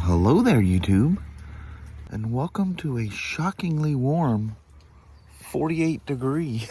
Hello there, YouTube, and welcome to a shockingly warm 48 degree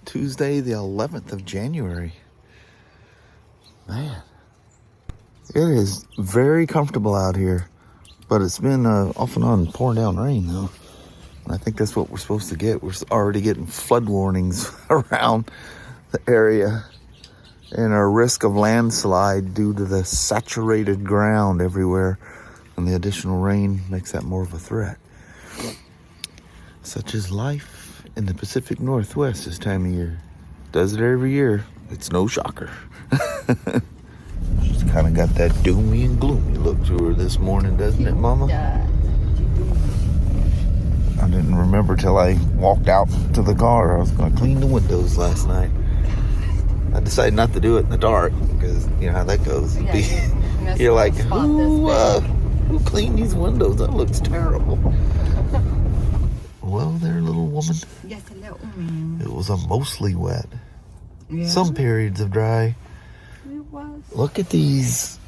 Tuesday, the 11th of January. Man, it is very comfortable out here, but it's been off and on pouring down rain, though. And I think that's what we're supposed to get. We're already getting flood warnings around the area and a risk of landslide due to the saturated ground everywhere. And the additional rain makes that more of a threat. Such is life in the Pacific Northwest this time of year. Does it every year. It's no shocker. She's kind of got that doomy and gloomy look to her this morning, doesn't it, Mama? I didn't remember till I walked out to the car. I was going to clean the windows last night. I decided not to do it in the dark because you know how that goes. You're like, who cleaned these windows? That looks terrible. Well, there, little woman. Yes, hello, man. It was a mostly wet. Yeah. Some periods of dry. It was. Look at these.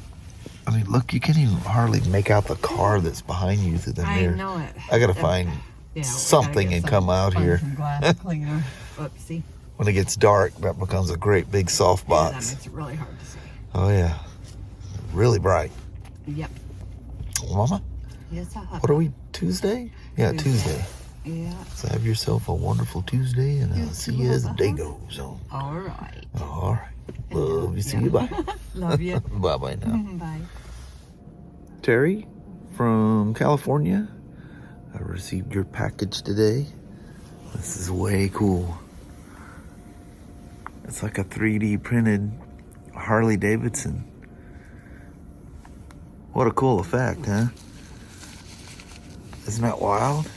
I mean, look, you can't even hardly make out the car that's behind you through the mirror. I know it. I gotta find something and come out here. Some glass cleaner. Oopsie. When it gets dark, that becomes a great big soft box. Yeah, that makes it really hard to see. Oh yeah, really bright. Yep. Mama? Yes, What are we, Tuesday? Yeah, Tuesday. Yeah. So have yourself a wonderful Tuesday, and I'll see you as the day goes on. All right. All right. Love you. See you. Bye. Love you. Bye-bye now. Bye. Terry from California. I received your package today. This is way cool. It's like a 3D printed Harley-Davidson. What a cool effect, huh? Isn't that wild?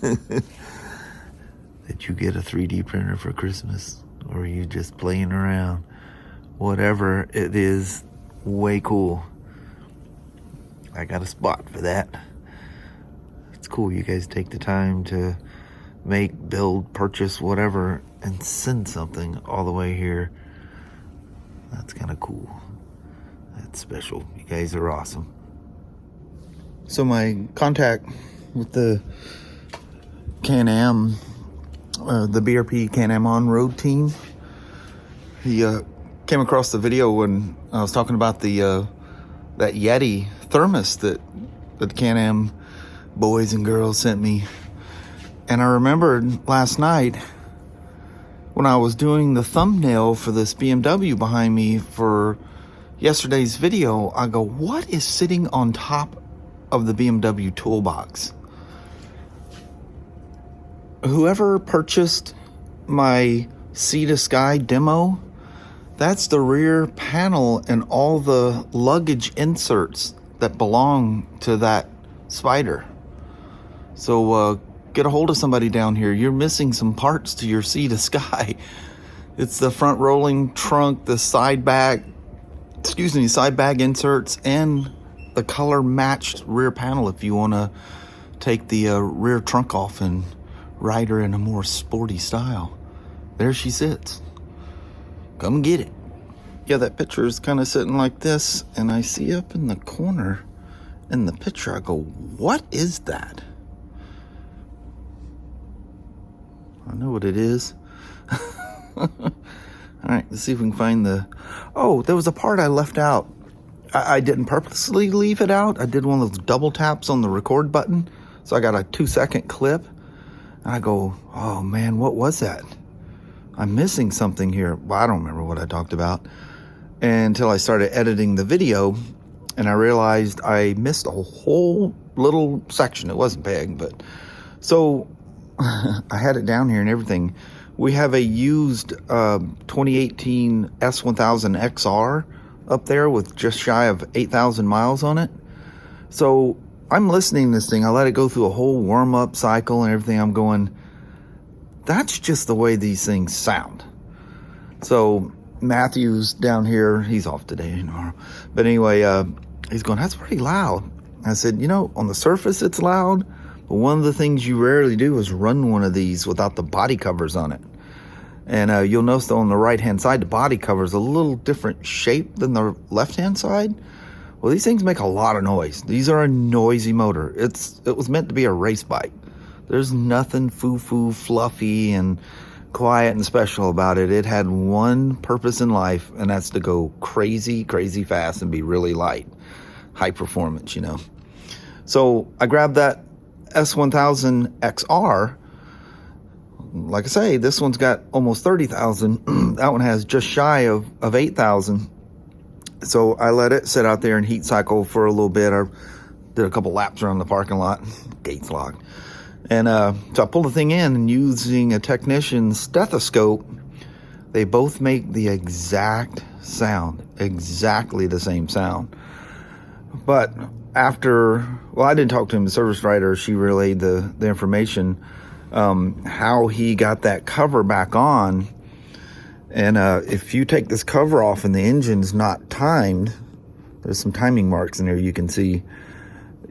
Did you get a 3D printer for Christmas? Or are you just playing around? Whatever it is, way cool. I got a spot for that. It's cool you guys take the time to make, build, purchase, whatever, and send something all the way here. That's kind of cool. That's special. You guys are awesome. So my contact with the Can-Am, the BRP Can-Am on-road team, he came across the video when I was talking about the that Yeti thermos that the Can-Am boys and girls sent me. And I remembered last night when I was doing the thumbnail for this BMW behind me for yesterday's video, I go, what is sitting on top of the BMW toolbox? Whoever purchased my Sea to Sky demo, that's the rear panel and all the luggage inserts that belong to that Spider. So get a hold of somebody down here. You're missing some parts to your Sea to Sky. It's the front rolling trunk, the side bag inserts, and the color matched rear panel if you want to take the rear trunk off and ride her in a more sporty style. There she sits. Come get it. Yeah, that picture is kind of sitting like this, and I see up in the corner in the picture, I go, what is that? I know what it is. All right, let's see if we can find the... Oh, there was a part I left out. I didn't purposely leave it out. I did one of those double taps on the record button. So I got a 2-second clip. And I go, oh man, what was that? I'm missing something here. Well, I don't remember what I talked about. Until I started editing the video. And I realized I missed a whole little section. It wasn't big, but... So... I had it down here and everything. We have a used 2018 S1000RR up there with just shy of 8,000 miles on it. So I'm listening to this thing. I let it go through a whole warm-up cycle and everything. I'm going, that's just the way these things sound. So Matthew's down here. He's off today and tomorrow. But anyway, he's going, that's pretty loud. I said, you know, on the surface it's loud. But one of the things you rarely do is run one of these without the body covers on it. And you'll notice though on the right hand side, the body cover is a little different shape than the left hand side. Well, these things make a lot of noise. These are a noisy motor. It was meant to be a race bike. There's nothing foo-foo, fluffy, and quiet and special about it. It had one purpose in life, and that's to go crazy, crazy fast and be really light. High performance, you know. So I grabbed that S1000RR. Like I say, this one's got almost 30,000. That one has just shy of 8,000. So I let it sit out there and heat cycle for a little bit. I did a couple laps around the parking lot. Gates locked. And so I pulled the thing in, and using a technician's stethoscope, they both make the exact sound, exactly the same sound. But after, well, I didn't talk to him, the service writer, she relayed the information, how he got that cover back on. And if you take this cover off and the engine's not timed, there's some timing marks in there you can see.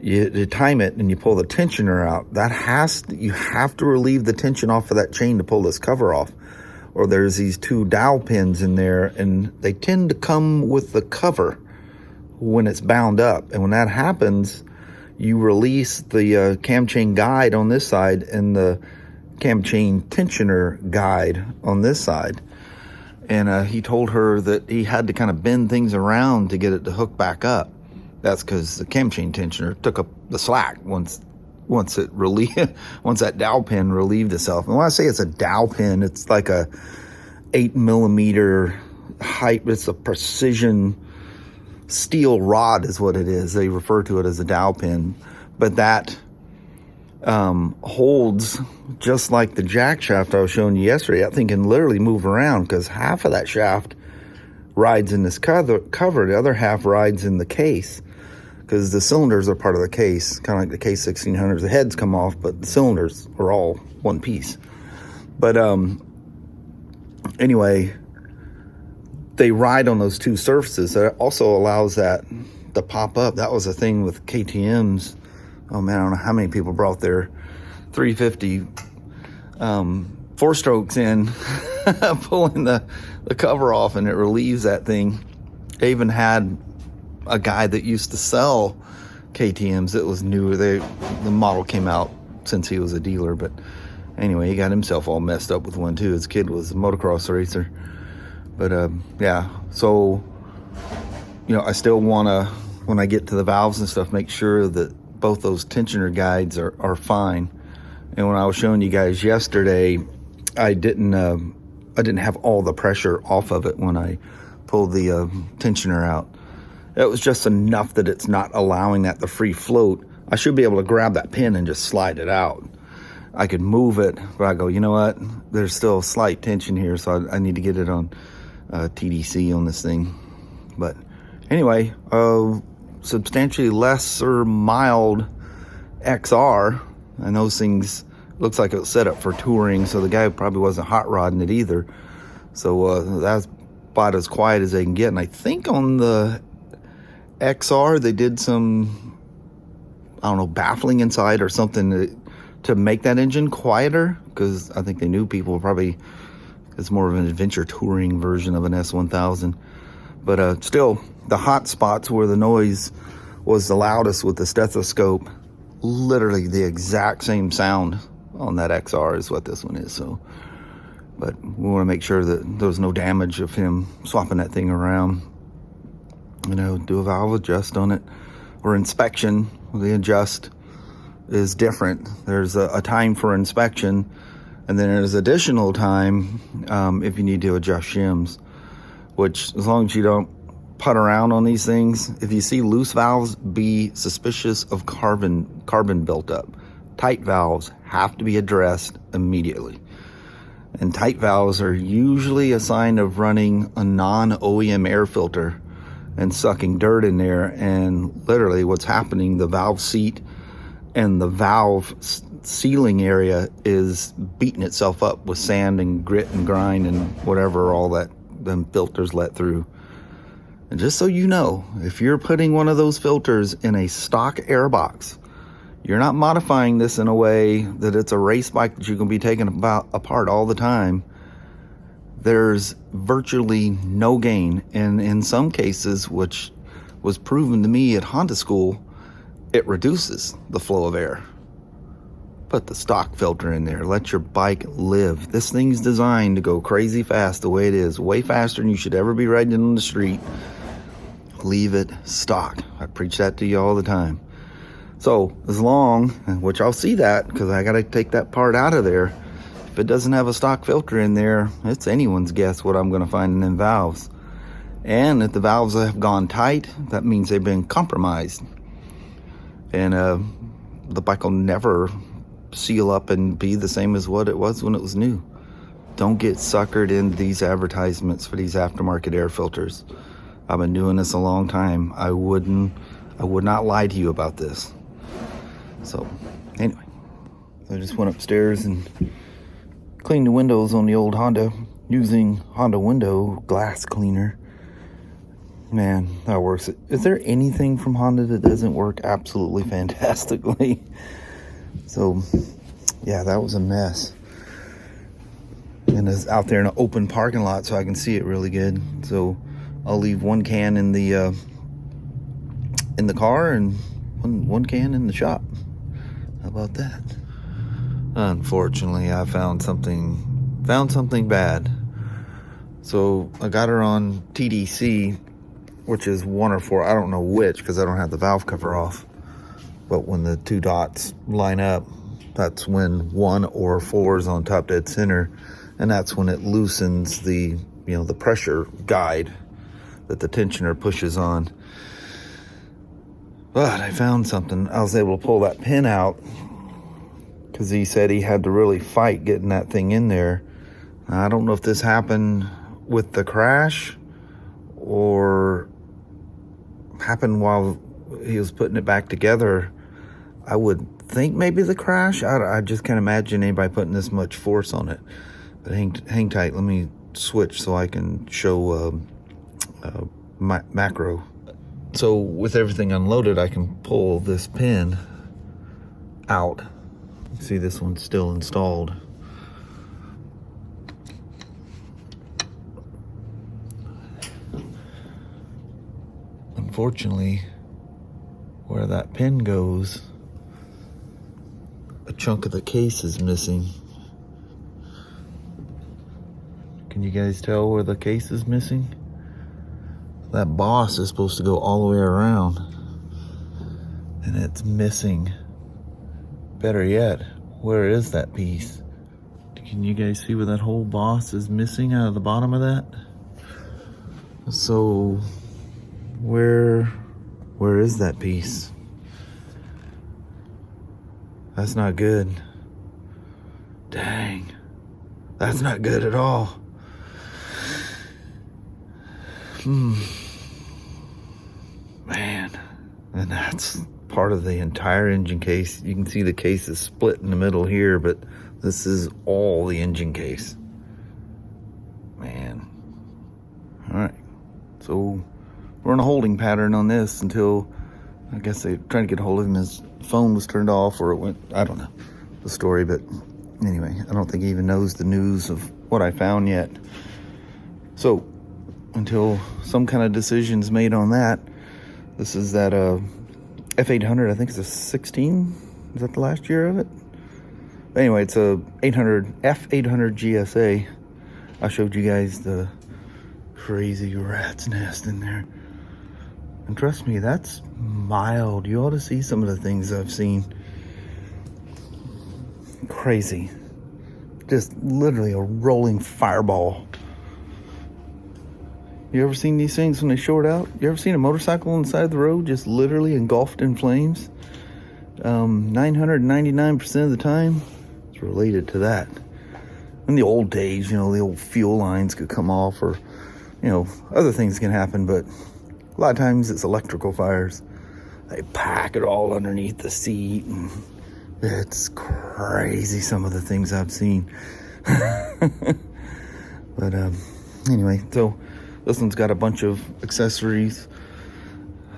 You time it and you pull the tensioner out. You have to relieve the tension off of that chain to pull this cover off. Or there's these two dowel pins in there, and they tend to come with the cover when it's bound up. And when that happens, you release the cam chain guide on this side and the cam chain tensioner guide on this side. And he told her that he had to kind of bend things around to get it to hook back up. That's because the cam chain tensioner took up the slack once that dowel pin relieved itself. And when I say it's a dowel pin, it's like a 8mm height. It's a precision steel rod is what it is. They refer to it as a dowel pin, but that holds just like the jack shaft I was showing you yesterday. That thing can literally move around because half of that shaft rides in this cover, the other half rides in the case, because the cylinders are part of the case, kind of like the K1600s. The heads come off, but the cylinders are all one piece. But anyway, they ride on those two surfaces. That also allows that to pop up. That was a thing with KTM's. Oh man, I don't know how many people brought their 350 four strokes in, pulling the cover off, and it relieves that thing. They even had a guy that used to sell KTM's. It was new. The model came out since he was a dealer, but anyway, he got himself all messed up with one too. His kid was a motocross racer. But yeah, so you know, I still want to, when I get to the valves and stuff, make sure that both those tensioner guides are fine. And when I was showing you guys yesterday, I didn't have all the pressure off of it when I pulled the tensioner out. It was just enough that it's not allowing that to free float. I should be able to grab that pin and just slide it out. I could move it, but I go, you know what? There's still slight tension here, so I need to get it on TDC on this thing. But anyway, substantially lesser mild XR, and those things looks like it was set up for touring, so the guy probably wasn't hot rodding it either. So that's about as quiet as they can get. And I think on the XR they did some, I don't know, baffling inside or something to make that engine quieter, because I think they knew people probably, it's more of an adventure touring version of an S1000. But still, the hot spots where the noise was the loudest with the stethoscope, literally the exact same sound on that XR is what this one is. So, but we want to make sure that there was no damage of him swapping that thing around. You know, do a valve adjust on it, or inspection. The adjust is different. There's a time for inspection, and then there's additional time if you need to adjust shims, which, as long as you don't putt around on these things, if you see loose valves, be suspicious of carbon built up. Tight valves have to be addressed immediately. And tight valves are usually a sign of running a non-OEM air filter and sucking dirt in there, and literally what's happening, the valve seat and the valve sealing area is beating itself up with sand and grit and grind and whatever all that them filters let through. And just so you know, if you're putting one of those filters in a stock air box, you're not modifying this in a way that it's a race bike that you can be taking apart all the time. there's virtually no gain. And in some cases, which was proven to me at Honda school, it reduces the flow of air. Put the stock filter in there. Let your bike live. This thing's designed to go crazy fast the way it is. Way faster than you should ever be riding on the street. Leave it stock. I preach that to you all the time. So as long, which I'll see that because I got to take that part out of there. If it doesn't have a stock filter in there, it's anyone's guess what I'm going to find in them valves. And if the valves have gone tight, that means they've been compromised. And the bike will never seal up and be the same as what it was when it was new. Don't get suckered into these advertisements for these aftermarket air filters. I've been doing this a long time. I would not lie to you about this. So anyway, I just went upstairs and cleaned the windows on the old Honda using Honda window glass cleaner. Man, that works. Is there anything from Honda that doesn't work absolutely fantastically? So, yeah, that was a mess. And it's out there in an open parking lot so I can see it really good. So I'll leave one can in the car and one can in the shop. How about that? Unfortunately, I found something bad. So I got her on TDC, which is 1 or 4. I don't know which because I don't have the valve cover off. But when the two dots line up, that's when 1 or 4 is on top dead center, and that's when it loosens the the pressure guide that the tensioner pushes on. But I found something. I was able to pull that pin out because he said he had to really fight getting that thing in there. I don't know if this happened with the crash or happened while he was putting it back together. I would think maybe the crash. I just can't imagine anybody putting this much force on it. But hang tight. Let me switch so I can show macro. So with everything unloaded, I can pull this pin out. See, this one's still installed. Unfortunately, where that pin goes, a chunk of the case is missing. Can you guys tell where the case is missing? That boss is supposed to go all the way around, and it's missing. Better yet, where is that piece? Can you guys see where that whole boss is missing out of the bottom of that? So where is that piece? That's not good. Dang, that's not good at all. Man, and that's part of the entire engine case. You can see the case is split in the middle here, but this is all the engine case. Man. All right, so we're in a holding pattern on this until, I guess they tried to get a hold of him. His phone was turned off, or it went, I don't know the story, but anyway, I don't think he even knows the news of what I found yet. So until some kind of decision's made on that, this is that F800, I think it's a 16. Is that the last year of it? But anyway, it's a F800 GSA. I showed you guys the crazy rat's nest in there. And trust me, that's mild. You ought to see some of the things I've seen. Crazy. Just literally a rolling fireball. You ever seen these things when they short out? You ever seen a motorcycle on the side of the road just literally engulfed in flames? 999% of the time, it's related to that. In the old days, the old fuel lines could come off, or, other things can happen, but a lot of times it's electrical fires. They pack it all underneath the seat, and it's crazy some of the things I've seen. But anyway, so this one's got a bunch of accessories,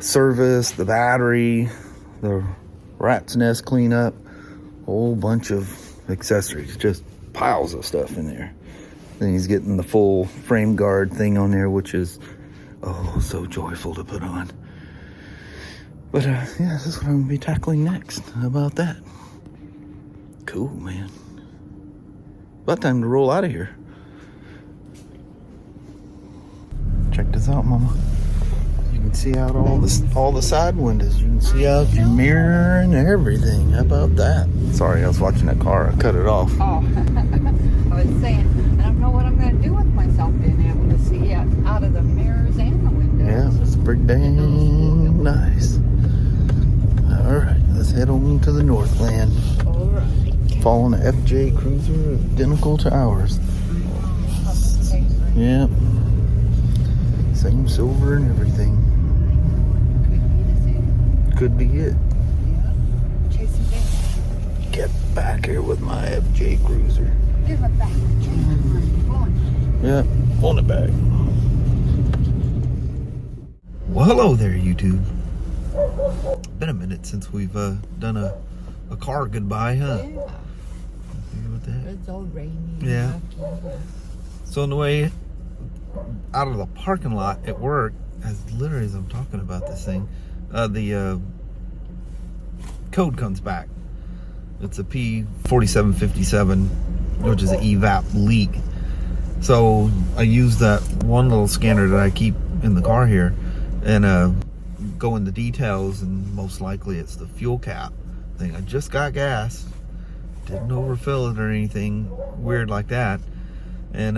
service, the battery, the rat's nest cleanup, a whole bunch of accessories, just piles of stuff in there. Then he's getting the full frame guard thing on there, which is, oh, so joyful to put on. But yeah, this is what I'm gonna be tackling next. How about that? Cool, man. About time to roll out of here. Check this out, Mama. You can see out all the side windows. You can see out your mirror and everything. How about that? Sorry, I was watching that car. I cut it off. Oh, I was saying, I don't know what I'm going to do with myself being able to see out of the mirrors and the windows. Yeah, it's pretty dang nice. All right, let's head on to the Northland. All right. Following a FJ Cruiser identical to ours. Yep. Same silver and everything. Could be it. Yeah. Chasing down. Get back here with my FJ Cruiser. Give it back. Yep, on it back. Well, hello there, YouTube. Been a minute since we've done a car goodbye, huh? Yeah. What the heck? It's all rainy. Yeah. So on the way out of the parking lot at work, literally as I'm talking about this thing, the code comes back. It's a P4757, which is an evap leak. So I use that one little scanner that I keep in the car here and go in the details, and most likely it's the fuel cap thing. I just got gas, didn't overfill it or anything weird like that, and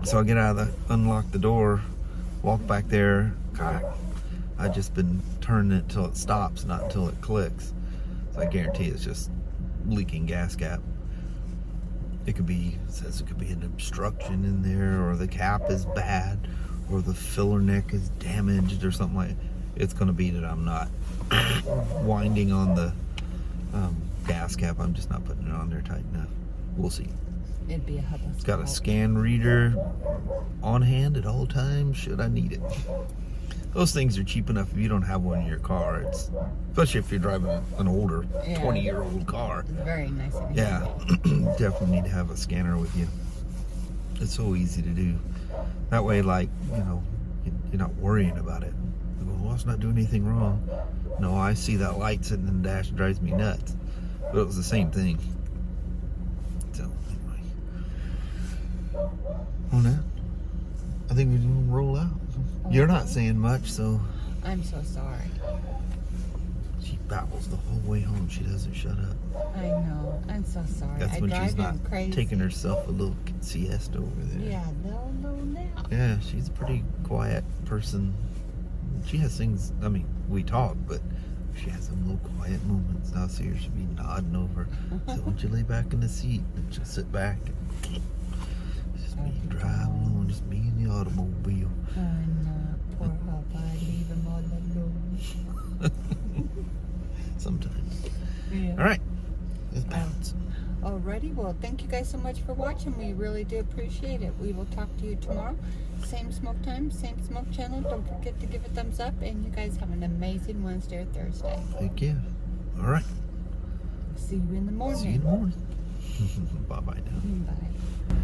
so I get out of unlock the door, walk back there. God, I just been turning it till it stops, not until it clicks. So I guarantee it's just leaking gas cap. It could be, it says it could be an obstruction in there, or the cap is bad, or the filler neck is damaged or something like that. It's gonna be that I'm not winding on the gas cap. I'm just not putting it on there tight enough. We'll see. It'd be a hubba. It's got a scan reader on hand at all times should I need it. Those things are cheap enough if you don't have one in your car. It's, especially if you're driving an older 20-year-old car. It's very nice of you. Yeah, definitely need to have a scanner with you. It's so easy to do. That way, like, you know, you're not worrying about it. You go, well, it's not doing anything wrong. No, I see that light sitting in the dash, it drives me nuts. But it was the same thing. So, anyway. On that, I think we're going to roll out. You're not saying much, so. I'm so sorry. She babbles the whole way home. She doesn't shut up. I know. I'm so sorry. That's I when drive she's not him crazy. taking herself a little siesta over there. Yeah, they'll know now. Yeah, she's a pretty quiet person. She has things, I mean, we talk, but she has some little quiet moments. I'll see her, she'll be nodding over. So why don't you lay back in the seat? And she'll sit back. And just me drive along, just me in the automobile. I know. Poor Papa. I leave him all alone. Sometimes. Yeah. All right, let's bounce. Alrighty, well, thank you guys so much for watching. We really do appreciate it. We will talk to you tomorrow. Same smoke time, same smoke channel. Don't forget to give a thumbs up. And you guys have an amazing Wednesday or Thursday. Thank you. All right. See you in the morning. See you in the morning. Bye-bye now. Bye.